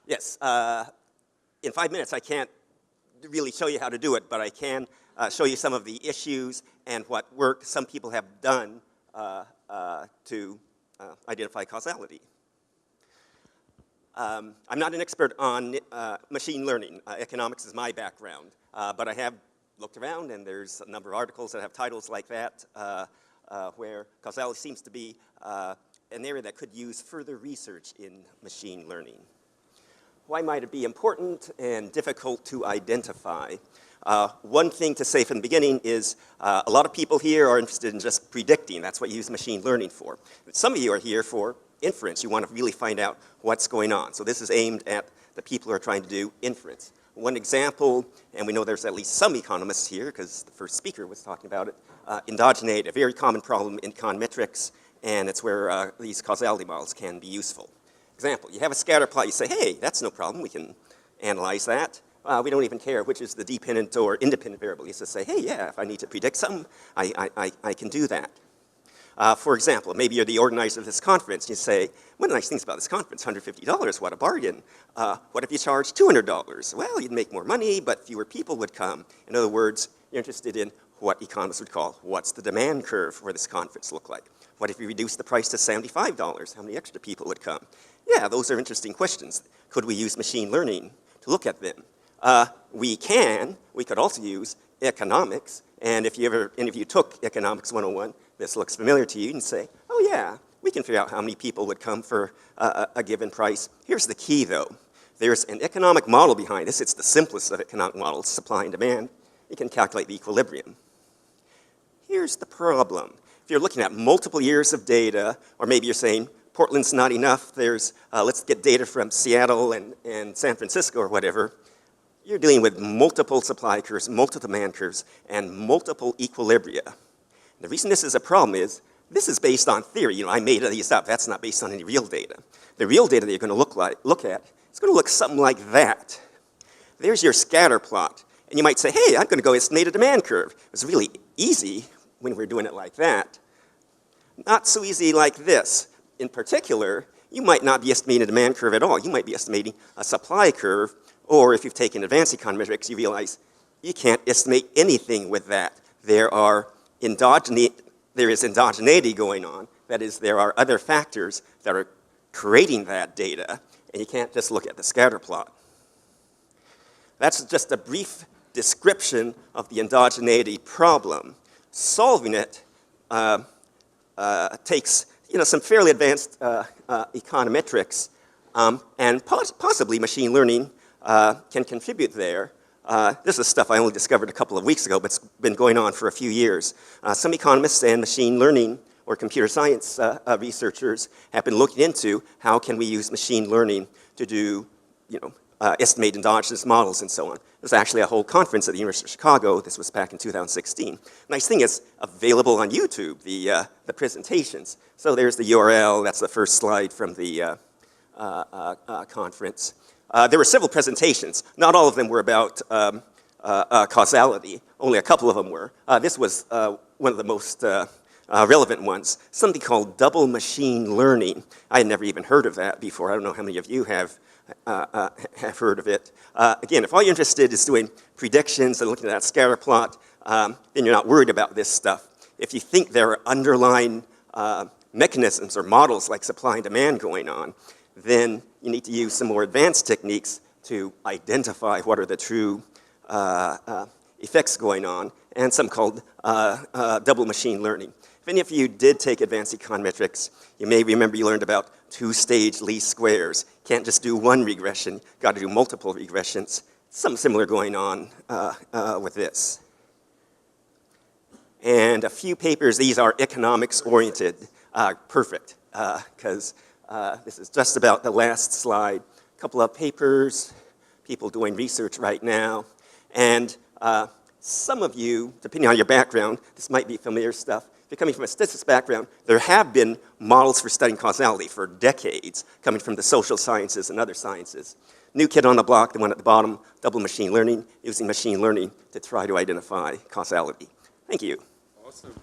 Yes. In 5 minutes, I can't really show you how to do it, but I can show you some of the issues and what work some people have done to identify causality. I'm not an expert on machine learning. Economics is my background, but I have looked around, and there's a number of articles that have titles like that where causality seems to be an area that could use further research in machine learning. Why might it be important and difficult to identify? One thing to say from the beginning is a lot of people here are interested in just predicting. That's what you use machine learning for. But some of you are here for inference. You want to really find out what's going on. So this is aimed at the people who are trying to do inference. One example, and we know there's at least some economists here because the first speaker was talking about it, endogeneity, a very common problem in econometrics, and it's where these causality models can be useful. Example, you have a scatter plot, you say, hey, that's no problem, we can analyze that. We don't even care which is the dependent or independent variable. You just say, hey, yeah, if I need to predict something, I can do that. For example, maybe you're the organizer of this conference. You say, one of the nice things about this conference, $150, what a bargain. What if you charge $200? Well, you'd make more money, but fewer people would come. In other words, you're interested in what economists would call, what's the demand curve for this conference look like? What if you reduce the price to $75? How many extra people would come? Yeah, those are interesting questions. Could we use machine learning to look at them? We can. We could also use economics. And if any of you took Economics 101, this looks familiar to you, you can say, oh yeah, we can figure out how many people would come for a given price. Here's the key though. There's an economic model behind this. It's the simplest of economic models, supply and demand. You can calculate the equilibrium. Here's the problem. If you're looking at multiple years of data, or maybe you're saying, Portland's not enough, let's get data from Seattle and San Francisco or whatever, you're dealing with multiple supply curves, multiple demand curves, and multiple equilibria. The reason this is a problem is, this is based on theory. You know, I made these up. That's not based on any real data. The real data that you're going to look at, it's going to look something like that. There's your scatter plot. And you might say, hey, I'm going to go estimate a demand curve. It's really easy when we're doing it like that. Not so easy like this. In particular, you might not be estimating a demand curve at all. You might be estimating a supply curve, or if you've taken advanced econometrics, you realize you can't estimate anything with that. There is endogeneity going on. That is, there are other factors that are creating that data, and you can't just look at the scatter plot. That's just a brief description of the endogeneity problem. Solving it takes some fairly advanced econometrics, and possibly machine learning can contribute there. This is stuff I only discovered a couple of weeks ago, but it's been going on for a few years. Some economists and machine learning or computer science researchers have been looking into how can we use machine learning to do, estimate endogenous models and so on. There's actually a whole conference at the University of Chicago. This was back in 2016. Nice thing is available on YouTube, the presentations. So there's the URL. That's the first slide from the conference. There were several presentations. Not all of them were about causality. Only a couple of them were. This was one of the most relevant ones, something called double machine learning. I had never even heard of that before. I don't know how many of you have heard of it. Again, if all you're interested is doing predictions and looking at that scatter plot, then you're not worried about this stuff. If you think there are underlying mechanisms or models like supply and demand going on, then you need to use some more advanced techniques to identify what are the true effects going on, and some called double machine learning. If any of you did take advanced econometrics, you may remember you learned about two-stage least squares. Can't just do one regression, got to do multiple regressions. Something similar going on with this. And a few papers, these are economics-oriented, perfect, because this is just about the last slide. A couple of papers, people doing research right now. And some of you, depending on your background, this might be familiar stuff. If you're coming from a statistics background, there have been models for studying causality for decades, coming from the social sciences and other sciences. New kid on the block, the one at the bottom, double machine learning, using machine learning to try to identify causality. Thank you. Awesome.